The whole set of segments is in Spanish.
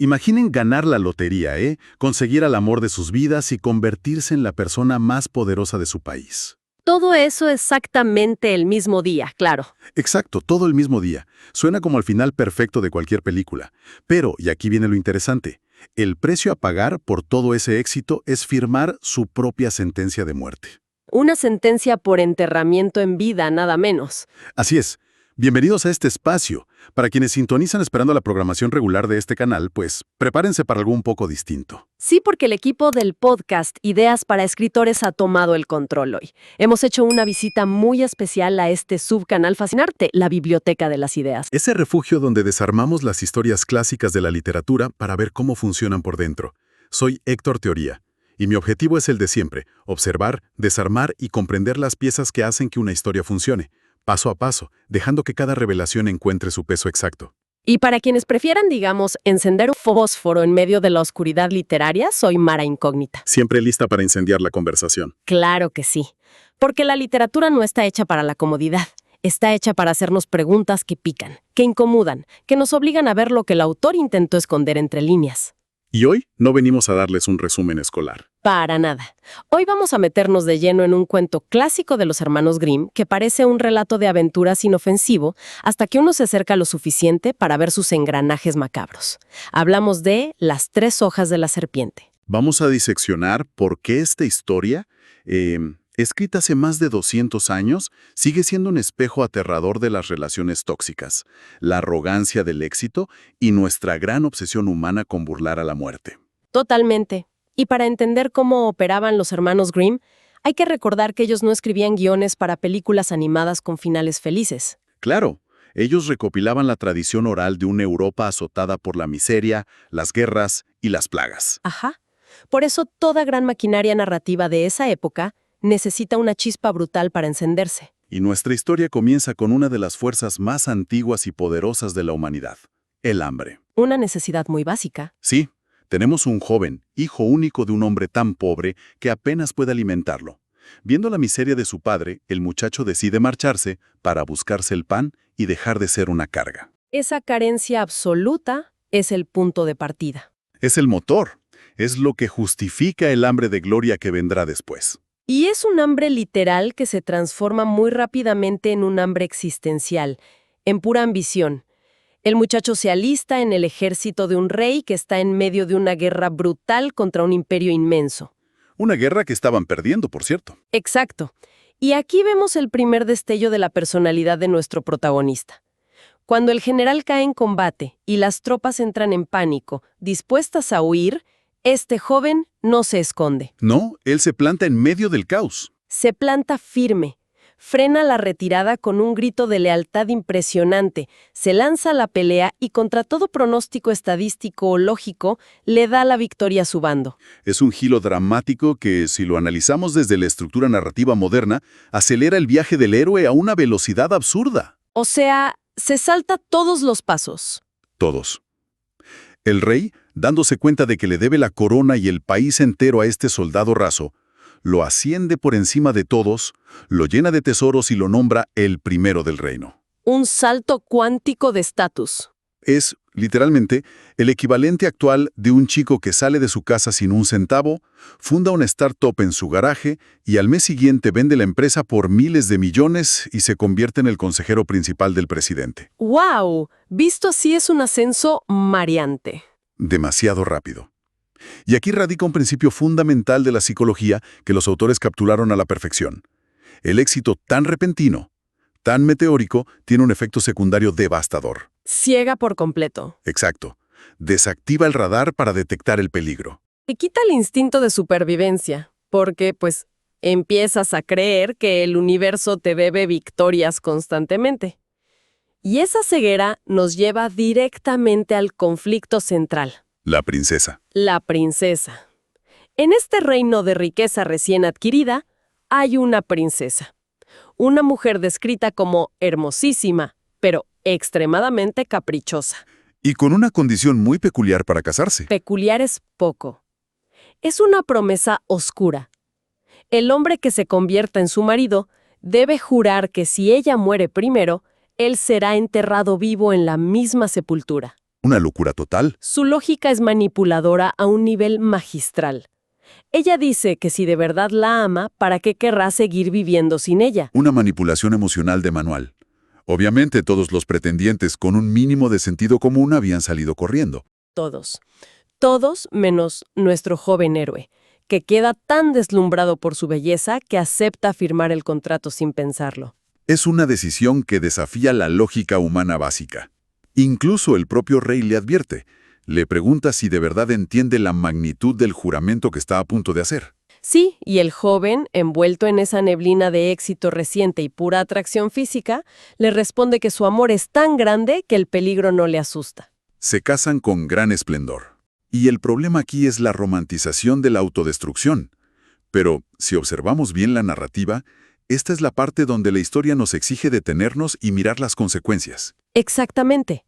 Imaginen ganar la lotería, conseguir el amor de sus vidas y convertirse en la persona más poderosa de su país. Todo eso exactamente el mismo día, claro. Exacto, todo el mismo día. Suena como el final perfecto de cualquier película. Pero, y aquí viene lo interesante, el precio a pagar por todo ese éxito es firmar su propia sentencia de muerte. Una sentencia por enterramiento en vida, nada menos. Así es. Bienvenidos a este espacio. Para quienes sintonizan esperando la programación regular de este canal, pues prepárense para algo un poco distinto. Sí, porque el equipo del podcast Ideas para Escritores ha tomado el control hoy. Hemos hecho una visita muy especial a este subcanal fascinante, la Biblioteca de las Ideas. Ese refugio donde desarmamos las historias clásicas de la literatura para ver cómo funcionan por dentro. Soy Héctor Teoría, y mi objetivo es el de siempre: observar, desarmar y comprender las piezas que hacen que una historia funcione, paso a paso, dejando que cada revelación encuentre su peso exacto. Y para quienes prefieran, digamos, encender un fósforo en medio de la oscuridad literaria, soy Mara Incógnita. Siempre lista para incendiar la conversación. Claro que sí. Porque la literatura no está hecha para la comodidad. Está hecha para hacernos preguntas que pican, que incomodan, que nos obligan a ver lo que el autor intentó esconder entre líneas. Y hoy no venimos a darles un resumen escolar. Para nada. Hoy vamos a meternos de lleno en un cuento clásico de los hermanos Grimm que parece un relato de aventuras inofensivo hasta que uno se acerca lo suficiente para ver sus engranajes macabros. Hablamos de Las 3 hojas de la serpiente. Vamos a diseccionar por qué esta historia, escrita hace más de 200 años, sigue siendo un espejo aterrador de las relaciones tóxicas, la arrogancia del éxito y nuestra gran obsesión humana con burlar a la muerte. Totalmente. Y para entender cómo operaban los hermanos Grimm, hay que recordar que ellos no escribían guiones para películas animadas con finales felices. Claro, ellos recopilaban la tradición oral de una Europa azotada por la miseria, las guerras y las plagas. Ajá. Por eso toda gran maquinaria narrativa de esa época necesita una chispa brutal para encenderse. Y nuestra historia comienza con una de las fuerzas más antiguas y poderosas de la humanidad: el hambre. Una necesidad muy básica. Sí, tenemos un joven, hijo único de un hombre tan pobre que apenas puede alimentarlo. Viendo la miseria de su padre, el muchacho decide marcharse para buscarse el pan y dejar de ser una carga. Esa carencia absoluta es el punto de partida. Es el motor, es lo que justifica el hambre de gloria que vendrá después. Y es un hambre literal que se transforma muy rápidamente en un hambre existencial, en pura ambición. El muchacho se alista en el ejército de un rey que está en medio de una guerra brutal contra un imperio inmenso. Una guerra que estaban perdiendo, por cierto. Exacto. Y aquí vemos el primer destello de la personalidad de nuestro protagonista. Cuando el general cae en combate y las tropas entran en pánico, dispuestas a huir, este joven no se esconde. No, él se planta en medio del caos. Se planta firme. Frena la retirada con un grito de lealtad impresionante, se lanza a la pelea y contra todo pronóstico estadístico o lógico, le da la victoria a su bando. Es un giro dramático que, si lo analizamos desde la estructura narrativa moderna, acelera el viaje del héroe a una velocidad absurda. O sea, se salta todos los pasos. Todos. El rey, dándose cuenta de que le debe la corona y el país entero a este soldado raso, lo asciende por encima de todos, lo llena de tesoros y lo nombra el primero del reino. Un salto cuántico de estatus. Es, literalmente, el equivalente actual de un chico que sale de su casa sin un centavo, funda una startup en su garaje y al mes siguiente vende la empresa por miles de millones y se convierte en el consejero principal del presidente. ¡Wow! Visto así es un ascenso mareante. Demasiado rápido. Y aquí radica un principio fundamental de la psicología que los autores capturaron a la perfección. El éxito tan repentino, tan meteórico, tiene un efecto secundario devastador. Ciega por completo. Exacto. Desactiva el radar para detectar el peligro. Te quita el instinto de supervivencia, porque, pues, empiezas a creer que el universo te debe victorias constantemente. Y esa ceguera nos lleva directamente al conflicto central. La princesa. La princesa. En este reino de riqueza recién adquirida, hay una princesa. Una mujer descrita como hermosísima, pero extremadamente caprichosa. Y con una condición muy peculiar para casarse. Peculiar es poco. Es una promesa oscura. El hombre que se convierta en su marido debe jurar que si ella muere primero, él será enterrado vivo en la misma sepultura. Una locura total. Su lógica es manipuladora a un nivel magistral. Ella dice que si de verdad la ama, ¿para qué querrá seguir viviendo sin ella? Una manipulación emocional de manual. Obviamente todos los pretendientes con un mínimo de sentido común habían salido corriendo. Todos. Todos menos nuestro joven héroe, que queda tan deslumbrado por su belleza que acepta firmar el contrato sin pensarlo. Es una decisión que desafía la lógica humana básica. Incluso el propio rey le advierte. Le pregunta si de verdad entiende la magnitud del juramento que está a punto de hacer. Sí, y el joven, envuelto en esa neblina de éxito reciente y pura atracción física, le responde que su amor es tan grande que el peligro no le asusta. Se casan con gran esplendor. Y el problema aquí es la romantización de la autodestrucción. Pero, si observamos bien la narrativa, esta es la parte donde la historia nos exige detenernos y mirar las consecuencias. Exactamente.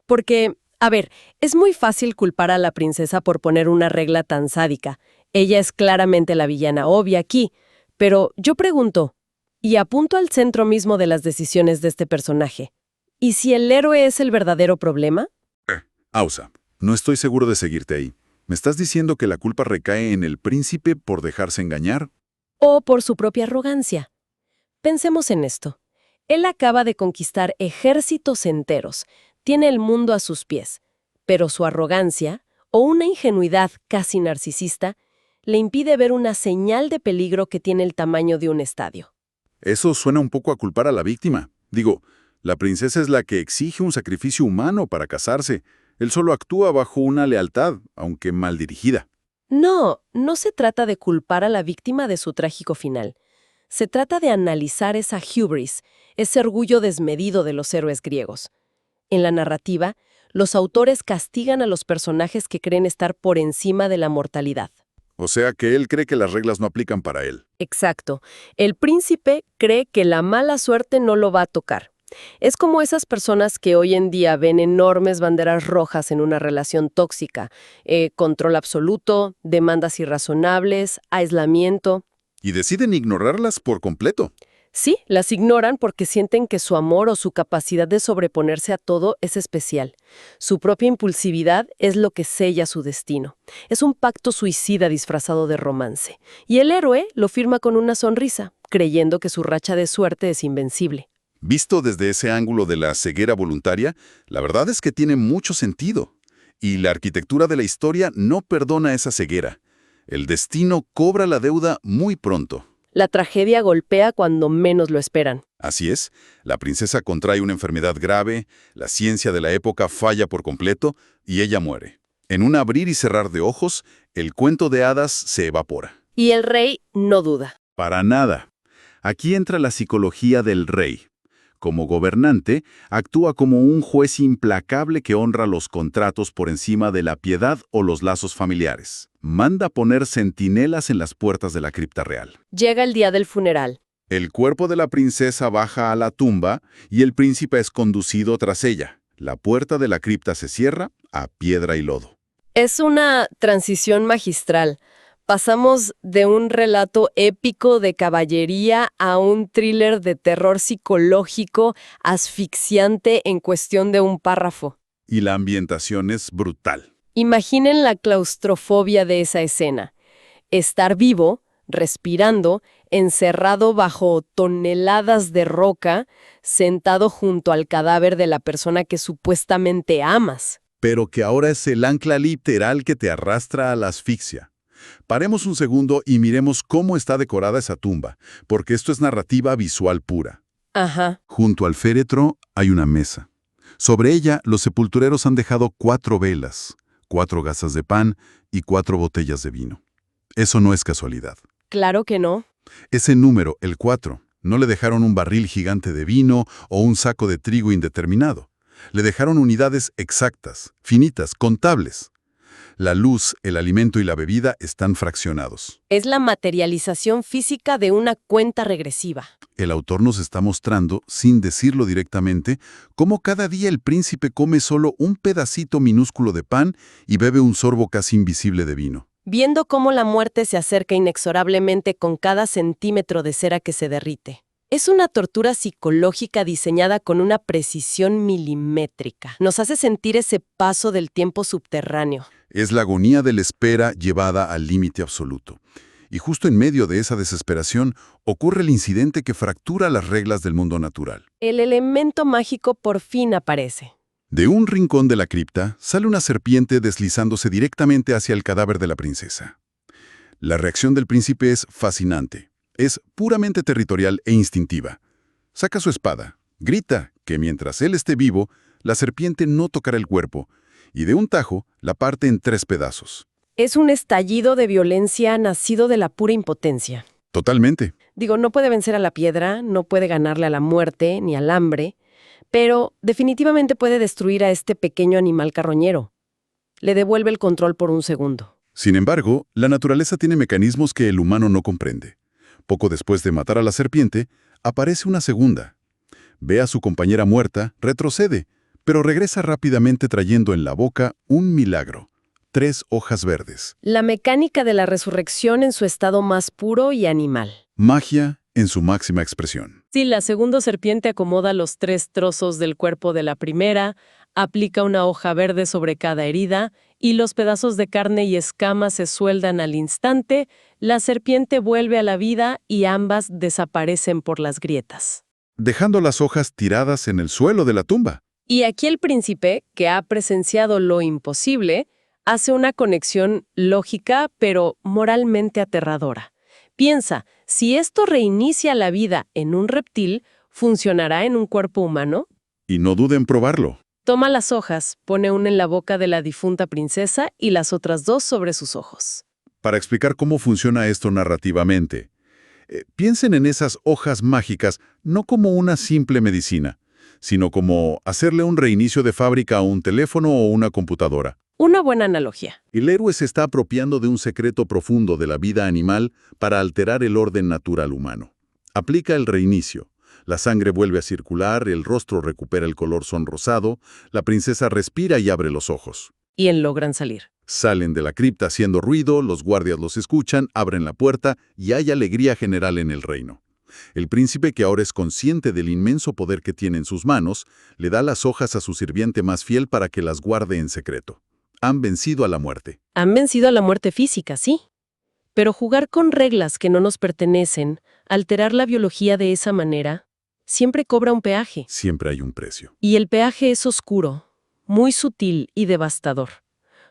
Porque, a ver, es muy fácil culpar a la princesa por poner una regla tan sádica. Ella es claramente la villana obvia aquí. Pero yo pregunto, y apunto al centro mismo de las decisiones de este personaje, ¿y si el héroe es el verdadero problema? Ausa, no estoy seguro de seguirte ahí. ¿Me estás diciendo que la culpa recae en el príncipe por dejarse engañar? ¿O por su propia arrogancia? Pensemos en esto. Él acaba de conquistar ejércitos enteros, tiene el mundo a sus pies, pero su arrogancia, o una ingenuidad casi narcisista, le impide ver una señal de peligro que tiene el tamaño de un estadio. Eso suena un poco a culpar a la víctima. Digo, la princesa es la que exige un sacrificio humano para casarse. Él solo actúa bajo una lealtad, aunque mal dirigida. No, no se trata de culpar a la víctima de su trágico final. Se trata de analizar esa hubris, ese orgullo desmedido de los héroes griegos. En la narrativa, los autores castigan a los personajes que creen estar por encima de la mortalidad. O sea que él cree que las reglas no aplican para él. Exacto. El príncipe cree que la mala suerte no lo va a tocar. Es como esas personas que hoy en día ven enormes banderas rojas en una relación tóxica. Control absoluto, demandas irrazonables, aislamiento. Y deciden ignorarlas por completo. Sí, las ignoran porque sienten que su amor o su capacidad de sobreponerse a todo es especial. Su propia impulsividad es lo que sella su destino. Es un pacto suicida disfrazado de romance. Y el héroe lo firma con una sonrisa, creyendo que su racha de suerte es invencible. Visto desde ese ángulo de la ceguera voluntaria, la verdad es que tiene mucho sentido. Y la arquitectura de la historia no perdona esa ceguera. El destino cobra la deuda muy pronto. La tragedia golpea cuando menos lo esperan. Así es, la princesa contrae una enfermedad grave, la ciencia de la época falla por completo y ella muere. En un abrir y cerrar de ojos, el cuento de hadas se evapora. Y el rey no duda. Para nada. Aquí entra la psicología del rey. Como gobernante, actúa como un juez implacable que honra los contratos por encima de la piedad o los lazos familiares. Manda poner centinelas en las puertas de la cripta real. Llega el día del funeral. El cuerpo de la princesa baja a la tumba y el príncipe es conducido tras ella. La puerta de la cripta se cierra a piedra y lodo. Es una transición magistral. Pasamos de un relato épico de caballería a un thriller de terror psicológico asfixiante en cuestión de un párrafo. Y la ambientación es brutal. Imaginen la claustrofobia de esa escena. Estar vivo, respirando, encerrado bajo toneladas de roca, sentado junto al cadáver de la persona que supuestamente amas. Pero que ahora es el ancla literal que te arrastra a la asfixia. Paremos un segundo y miremos cómo está decorada esa tumba, porque esto es narrativa visual pura. Ajá. Junto al féretro hay una mesa. Sobre ella, los sepultureros han dejado 4 velas, 4 gasas de pan y 4 botellas de vino. Eso no es casualidad. Claro que no. Ese número, el 4, no le dejaron un barril gigante de vino o un saco de trigo indeterminado. Le dejaron unidades exactas, finitas, contables. La luz, el alimento y la bebida están fraccionados. Es la materialización física de una cuenta regresiva. El autor nos está mostrando, sin decirlo directamente, cómo cada día el príncipe come solo un pedacito minúsculo de pan y bebe un sorbo casi invisible de vino. Viendo cómo la muerte se acerca inexorablemente con cada centímetro de cera que se derrite. Es una tortura psicológica diseñada con una precisión milimétrica. Nos hace sentir ese paso del tiempo subterráneo. Es la agonía de la espera llevada al límite absoluto. Y justo en medio de esa desesperación ocurre el incidente que fractura las reglas del mundo natural. El elemento mágico por fin aparece. De un rincón de la cripta sale una serpiente deslizándose directamente hacia el cadáver de la princesa. La reacción del príncipe es fascinante. Es puramente territorial e instintiva. Saca su espada, grita que mientras él esté vivo, la serpiente no tocará el cuerpo, y de un tajo la parte en 3 pedazos. Es un estallido de violencia nacido de la pura impotencia. Totalmente. Digo, no puede vencer a la piedra, no puede ganarle a la muerte ni al hambre, pero definitivamente puede destruir a este pequeño animal carroñero. Le devuelve el control por un segundo. Sin embargo, la naturaleza tiene mecanismos que el humano no comprende. Poco después de matar a la serpiente, aparece una segunda. Ve a su compañera muerta, retrocede, pero regresa rápidamente trayendo en la boca un milagro: 3 hojas verdes. La mecánica de la resurrección en su estado más puro y animal. Magia en su máxima expresión. Sí, la segunda serpiente acomoda los 3 trozos del cuerpo de la primera, aplica una hoja verde sobre cada herida y los pedazos de carne y escamas se sueldan al instante, la serpiente vuelve a la vida y ambas desaparecen por las grietas. Dejando las hojas tiradas en el suelo de la tumba. Y aquí el príncipe, que ha presenciado lo imposible, hace una conexión lógica pero moralmente aterradora. Piensa, si esto reinicia la vida en un reptil, ¿funcionará en un cuerpo humano? Y no dude en probarlo. Toma las hojas, pone una en la boca de la difunta princesa y las otras 2 sobre sus ojos. Para explicar cómo funciona esto narrativamente, piensen en esas hojas mágicas no como una simple medicina, sino como hacerle un reinicio de fábrica a un teléfono o una computadora. Una buena analogía. El héroe se está apropiando de un secreto profundo de la vida animal para alterar el orden natural humano. Aplica el reinicio. La sangre vuelve a circular, el rostro recupera el color sonrosado, la princesa respira y abre los ojos. Y logran salir. Salen de la cripta haciendo ruido, los guardias los escuchan, abren la puerta y hay alegría general en el reino. El príncipe, que ahora es consciente del inmenso poder que tiene en sus manos, le da las hojas a su sirviente más fiel para que las guarde en secreto. Han vencido a la muerte. Han vencido a la muerte física, sí. Pero jugar con reglas que no nos pertenecen, alterar la biología de esa manera, siempre cobra un peaje. Siempre hay un precio. Y el peaje es oscuro, muy sutil y devastador.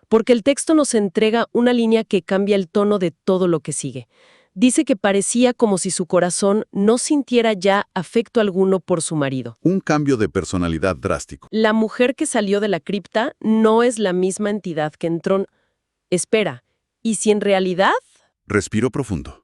Porque el texto nos entrega una línea que cambia el tono de todo lo que sigue. Dice que parecía como si su corazón no sintiera ya afecto alguno por su marido. Un cambio de personalidad drástico. La mujer que salió de la cripta no es la misma entidad que entró. Espera, ¿y si en realidad? Respiro profundo.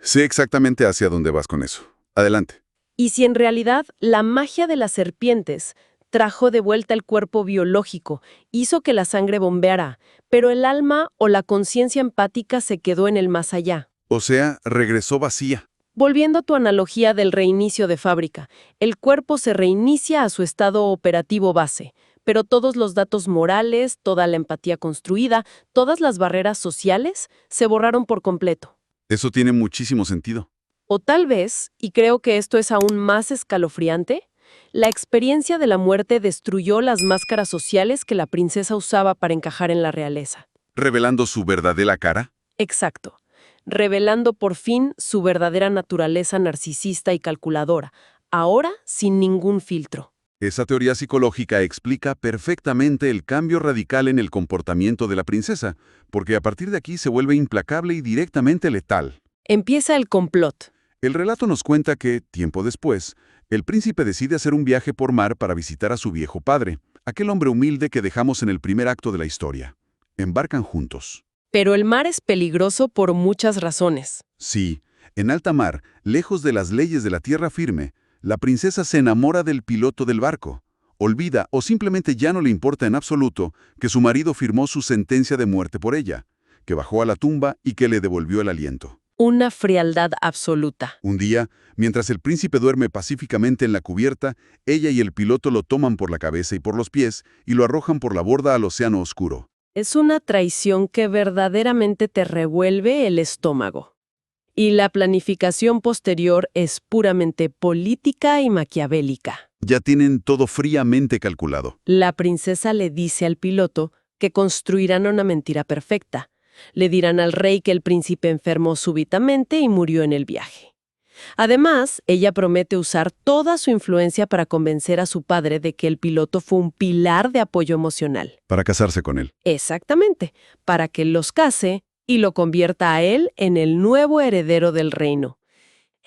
Sé exactamente hacia dónde vas con eso. Adelante. ¿Y si en realidad la magia de las serpientes trajo de vuelta el cuerpo biológico, hizo que la sangre bombeara, pero el alma o la conciencia empática se quedó en el más allá? O sea, regresó vacía. Volviendo a tu analogía del reinicio de fábrica, el cuerpo se reinicia a su estado operativo base, pero todos los datos morales, toda la empatía construida, todas las barreras sociales se borraron por completo. Eso tiene muchísimo sentido. O tal vez, y creo que esto es aún más escalofriante, la experiencia de la muerte destruyó las máscaras sociales que la princesa usaba para encajar en la realeza. ¿Revelando su verdadera cara? Exacto. Revelando por fin su verdadera naturaleza narcisista y calculadora, ahora sin ningún filtro. Esa teoría psicológica explica perfectamente el cambio radical en el comportamiento de la princesa, porque a partir de aquí se vuelve implacable y directamente letal. Empieza el complot. El relato nos cuenta que, tiempo después, el príncipe decide hacer un viaje por mar para visitar a su viejo padre, aquel hombre humilde que dejamos en el primer acto de la historia. Embarcan juntos. Pero el mar es peligroso por muchas razones. Sí, en alta mar, lejos de las leyes de la tierra firme, la princesa se enamora del piloto del barco. Olvida o simplemente ya no le importa en absoluto que su marido firmó su sentencia de muerte por ella, que bajó a la tumba y que le devolvió el aliento. Una frialdad absoluta. Un día, mientras el príncipe duerme pacíficamente en la cubierta, ella y el piloto lo toman por la cabeza y por los pies y lo arrojan por la borda al océano oscuro. Es una traición que verdaderamente te revuelve el estómago. Y la planificación posterior es puramente política y maquiavélica. Ya tienen todo fríamente calculado. La princesa le dice al piloto que construirán una mentira perfecta. Le dirán al rey que el príncipe enfermó súbitamente y murió en el viaje. Además, ella promete usar toda su influencia para convencer a su padre de que el piloto fue un pilar de apoyo emocional. Para casarse con él. Exactamente, para que los case y lo convierta a él en el nuevo heredero del reino.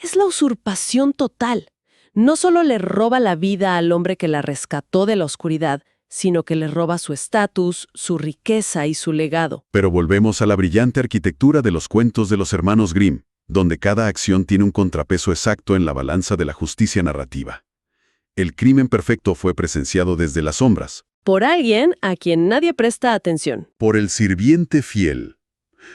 Es la usurpación total. No solo le roba la vida al hombre que la rescató de la oscuridad, sino que le roba su estatus, su riqueza y su legado. Pero volvemos a la brillante arquitectura de los cuentos de los hermanos Grimm, donde cada acción tiene un contrapeso exacto en la balanza de la justicia narrativa. El crimen perfecto fue presenciado desde las sombras. Por alguien a quien nadie presta atención. Por el sirviente fiel.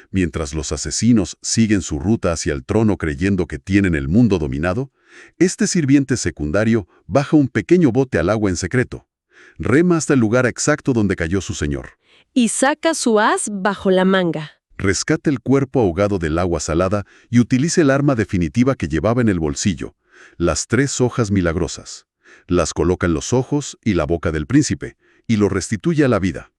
Mientras los asesinos siguen su ruta hacia el trono creyendo que tienen el mundo dominado, este sirviente secundario baja un pequeño bote al agua en secreto. Rema hasta el lugar exacto donde cayó su señor. Y saca su as bajo la manga. Rescata el cuerpo ahogado del agua salada y utiliza el arma definitiva que llevaba en el bolsillo, las 3 hojas milagrosas. Las coloca en los ojos y la boca del príncipe, y lo restituye a la vida.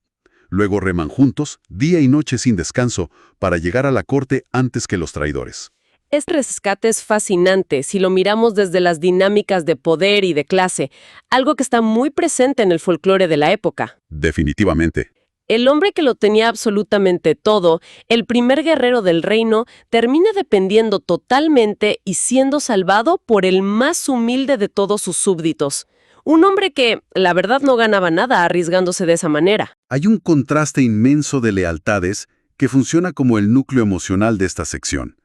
Luego reman juntos, día y noche sin descanso, para llegar a la corte antes que los traidores. Este rescate es fascinante si lo miramos desde las dinámicas de poder y de clase, algo que está muy presente en el folclore de la época. Definitivamente. El hombre que lo tenía absolutamente todo, el primer guerrero del reino, termina dependiendo totalmente y siendo salvado por el más humilde de todos sus súbditos. Un hombre que, la verdad, no ganaba nada arriesgándose de esa manera. Hay un contraste inmenso de lealtades que funciona como el núcleo emocional de esta sección.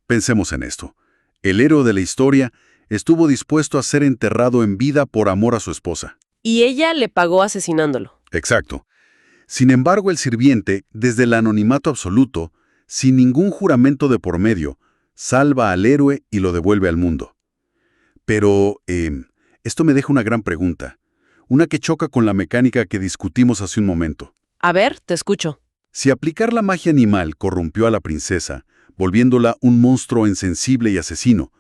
Pensemos en esto. El héroe de la historia estuvo dispuesto a ser enterrado en vida por amor a su esposa. Y ella le pagó asesinándolo. Exacto. Sin embargo, el sirviente, desde el anonimato absoluto, sin ningún juramento de por medio, salva al héroe y lo devuelve al mundo. Pero, esto me deja una gran pregunta, una que choca con la mecánica que discutimos hace un momento. A ver, te escucho. Si aplicar la magia animal corrompió a la princesa, volviéndola un monstruo insensible y asesino,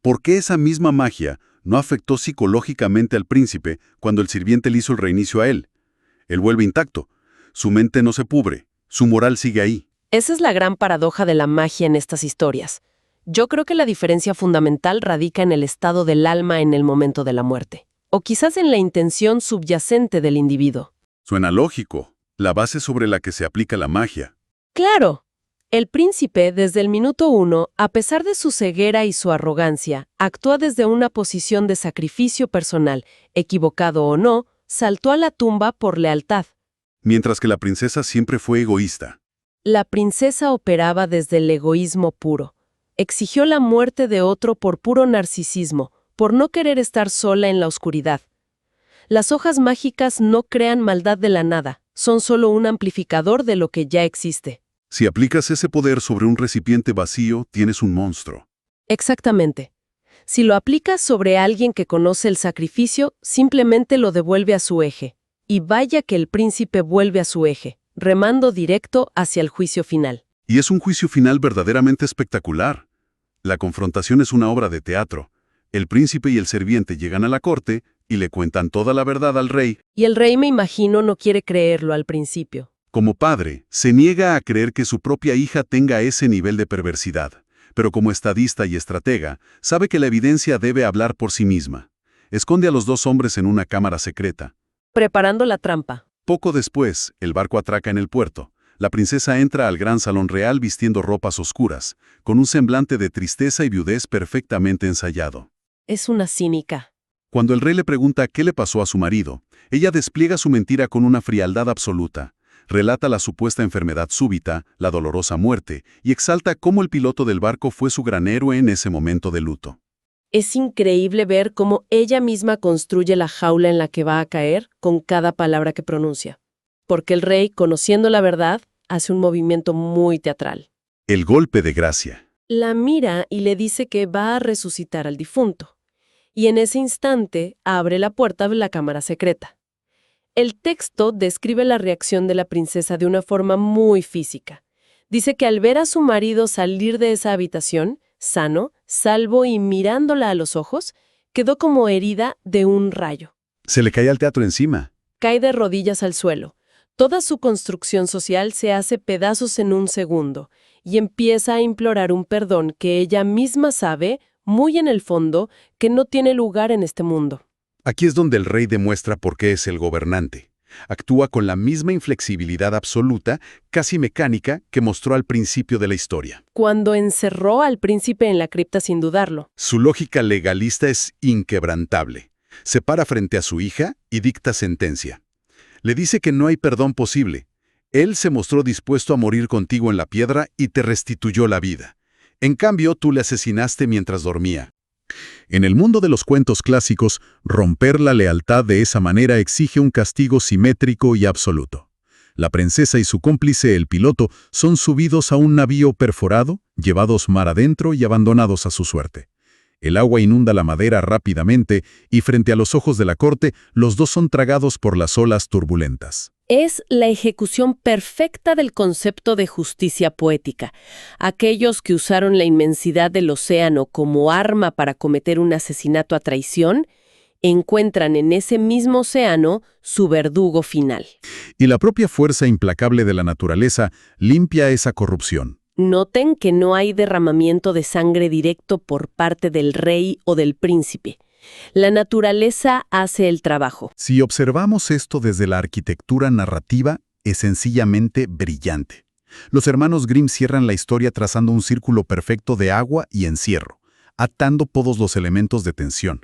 ¿por qué esa misma magia no afectó psicológicamente al príncipe cuando el sirviente le hizo el reinicio a él? Él vuelve intacto. Su mente no se pudre, su moral sigue ahí. Esa es la gran paradoja de la magia en estas historias. Yo creo que la diferencia fundamental radica en el estado del alma en el momento de la muerte, o quizás en la intención subyacente del individuo. Suena lógico, la base sobre la que se aplica la magia. ¡Claro! El príncipe, desde el minuto 1, a pesar de su ceguera y su arrogancia, actúa desde una posición de sacrificio personal, equivocado o no, saltó a la tumba por lealtad. Mientras que la princesa siempre fue egoísta. La princesa operaba desde el egoísmo puro. Exigió la muerte de otro por puro narcisismo, por no querer estar sola en la oscuridad. Las hojas mágicas no crean maldad de la nada, son solo un amplificador de lo que ya existe. Si aplicas ese poder sobre un recipiente vacío, tienes un monstruo. Exactamente. Si lo aplicas sobre alguien que conoce el sacrificio, simplemente lo devuelve a su eje. Y vaya que el príncipe vuelve a su eje, remando directo hacia el juicio final. Y es un juicio final verdaderamente espectacular. La confrontación es una obra de teatro. El príncipe y el sirviente llegan a la corte y le cuentan toda la verdad al rey. Y el rey, me imagino, no quiere creerlo al principio. Como padre, se niega a creer que su propia hija tenga ese nivel de perversidad. Pero como estadista y estratega, sabe que la evidencia debe hablar por sí misma. Esconde a los 2 hombres en una cámara secreta. Preparando la trampa. Poco después, el barco atraca en el puerto. La princesa entra al gran salón real vistiendo ropas oscuras, con un semblante de tristeza y viudez perfectamente ensayado. Es una cínica. Cuando el rey le pregunta qué le pasó a su marido, ella despliega su mentira con una frialdad absoluta. Relata la supuesta enfermedad súbita, la dolorosa muerte, y exalta cómo el piloto del barco fue su gran héroe en ese momento de luto. Es increíble ver cómo ella misma construye la jaula en la que va a caer con cada palabra que pronuncia. Porque el rey, conociendo la verdad, hace un movimiento muy teatral. El golpe de gracia. La mira y le dice que va a resucitar al difunto. Y en ese instante abre la puerta de la cámara secreta. El texto describe la reacción de la princesa de una forma muy física. Dice que al ver a su marido salir de esa habitación, sano, salvo y mirándola a los ojos, quedó como herida de un rayo. Se le cae al teatro encima. Cae de rodillas al suelo. Toda su construcción social se hace pedazos en un segundo y empieza a implorar un perdón que ella misma sabe, muy en el fondo, que no tiene lugar en este mundo. Aquí es donde el rey demuestra por qué es el gobernante. Actúa con la misma inflexibilidad absoluta, casi mecánica, que mostró al principio de la historia. Cuando encerró al príncipe en la cripta sin dudarlo. Su lógica legalista es inquebrantable. Se para frente a su hija y dicta sentencia. Le dice que no hay perdón posible. Él se mostró dispuesto a morir contigo en la piedra y te restituyó la vida. En cambio, tú le asesinaste mientras dormía. En el mundo de los cuentos clásicos, romper la lealtad de esa manera exige un castigo simétrico y absoluto. La princesa y su cómplice, el piloto, son subidos a un navío perforado, llevados mar adentro y abandonados a su suerte. El agua inunda la madera rápidamente y frente a los ojos de la corte, los dos son tragados por las olas turbulentas. Es la ejecución perfecta del concepto de justicia poética. Aquellos que usaron la inmensidad del océano como arma para cometer un asesinato a traición, encuentran en ese mismo océano su verdugo final. Y la propia fuerza implacable de la naturaleza limpia esa corrupción. Noten que no hay derramamiento de sangre directo por parte del rey o del príncipe. La naturaleza hace el trabajo. Si observamos esto desde la arquitectura narrativa, es sencillamente brillante. Los hermanos Grimm cierran la historia trazando un círculo perfecto de agua y encierro, atando todos los elementos de tensión.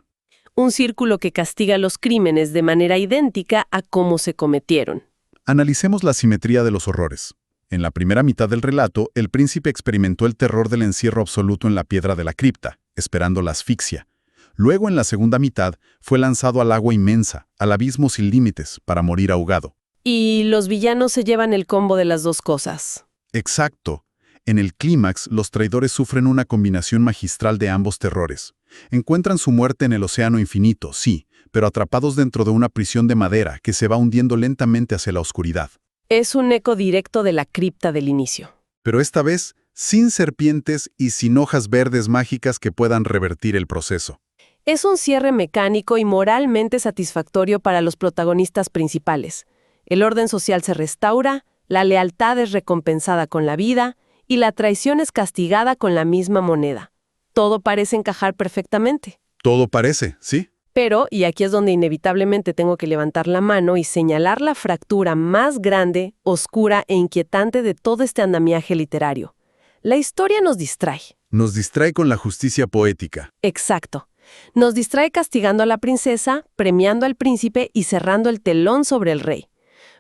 Un círculo que castiga los crímenes de manera idéntica a cómo se cometieron. Analicemos la simetría de los horrores. En la primera mitad del relato, el príncipe experimentó el terror del encierro absoluto en la piedra de la cripta, esperando la asfixia. Luego, en la segunda mitad, fue lanzado al agua inmensa, al abismo sin límites, para morir ahogado. Y los villanos se llevan el combo de las dos cosas. Exacto. En el clímax, los traidores sufren una combinación magistral de ambos terrores. Encuentran su muerte en el océano infinito, sí, pero atrapados dentro de una prisión de madera que se va hundiendo lentamente hacia la oscuridad. Es un eco directo de la cripta del inicio. Pero esta vez, sin serpientes y sin hojas verdes mágicas que puedan revertir el proceso. Es un cierre mecánico y moralmente satisfactorio para los protagonistas principales. El orden social se restaura, la lealtad es recompensada con la vida y la traición es castigada con la misma moneda. Todo parece encajar perfectamente. Todo parece, ¿sí? Pero, y aquí es donde inevitablemente tengo que levantar la mano y señalar la fractura más grande, oscura e inquietante de todo este andamiaje literario. La historia nos distrae. Nos distrae con la justicia poética. Exacto. Nos distrae castigando a la princesa, premiando al príncipe y cerrando el telón sobre el rey.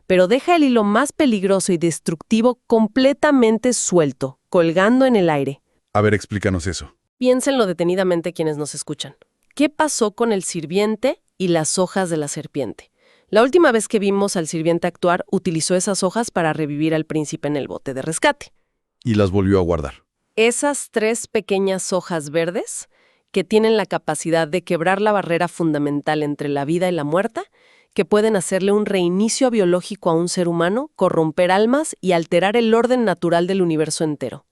Pero deja el hilo más peligroso y destructivo completamente suelto, colgando en el aire. A ver, explícanos eso. Piénsenlo detenidamente quienes nos escuchan. ¿Qué pasó con el sirviente y las hojas de la serpiente? La última vez que vimos al sirviente actuar, utilizó esas hojas para revivir al príncipe en el bote de rescate. Y las volvió a guardar. Esas 3 pequeñas hojas verdes, que tienen la capacidad de quebrar la barrera fundamental entre la vida y la muerte, que pueden hacerle un reinicio biológico a un ser humano, corromper almas y alterar el orden natural del universo entero.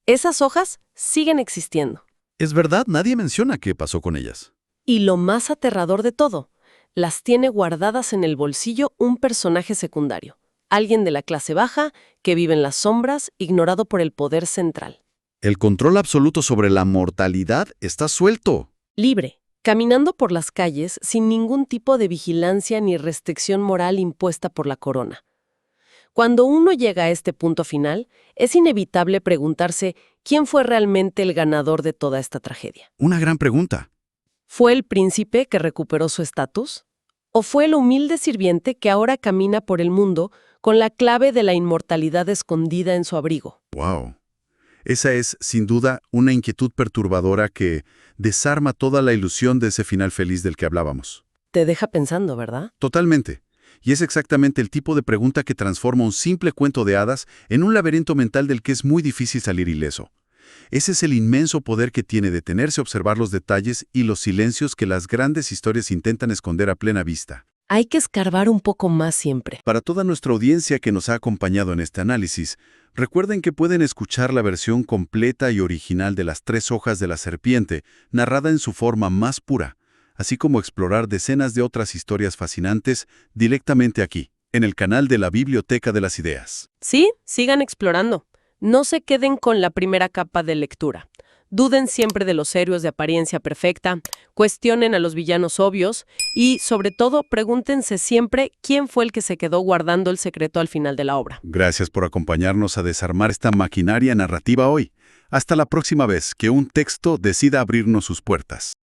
Esas hojas siguen existiendo. Es verdad, nadie menciona qué pasó con ellas. Y lo más aterrador de todo, las tiene guardadas en el bolsillo un personaje secundario, alguien de la clase baja que vive en las sombras, ignorado por el poder central. El control absoluto sobre la mortalidad está suelto. Libre, caminando por las calles sin ningún tipo de vigilancia ni restricción moral impuesta por la corona. Cuando uno llega a este punto final, es inevitable preguntarse quién fue realmente el ganador de toda esta tragedia. Una gran pregunta. ¿Fue el príncipe que recuperó su estatus? ¿O fue el humilde sirviente que ahora camina por el mundo con la clave de la inmortalidad escondida en su abrigo? ¡Wow! Esa es, sin duda, una inquietud perturbadora que desarma toda la ilusión de ese final feliz del que hablábamos. Te deja pensando, ¿verdad? Totalmente. Y es exactamente el tipo de pregunta que transforma un simple cuento de hadas en un laberinto mental del que es muy difícil salir ileso. Ese es el inmenso poder que tiene detenerse a observar los detalles y los silencios que las grandes historias intentan esconder a plena vista. Hay que escarbar un poco más siempre. Para toda nuestra audiencia que nos ha acompañado en este análisis, recuerden que pueden escuchar la versión completa y original de Las tres hojas de la serpiente, narrada en su forma más pura, así como explorar decenas de otras historias fascinantes directamente aquí, en el canal de la Biblioteca de las Ideas. Sí, sigan explorando. No se queden con la primera capa de lectura. Duden siempre de los héroes de apariencia perfecta, cuestionen a los villanos obvios y, sobre todo, pregúntense siempre quién fue el que se quedó guardando el secreto al final de la obra. Gracias por acompañarnos a desarmar esta maquinaria narrativa hoy. Hasta la próxima vez que un texto decida abrirnos sus puertas.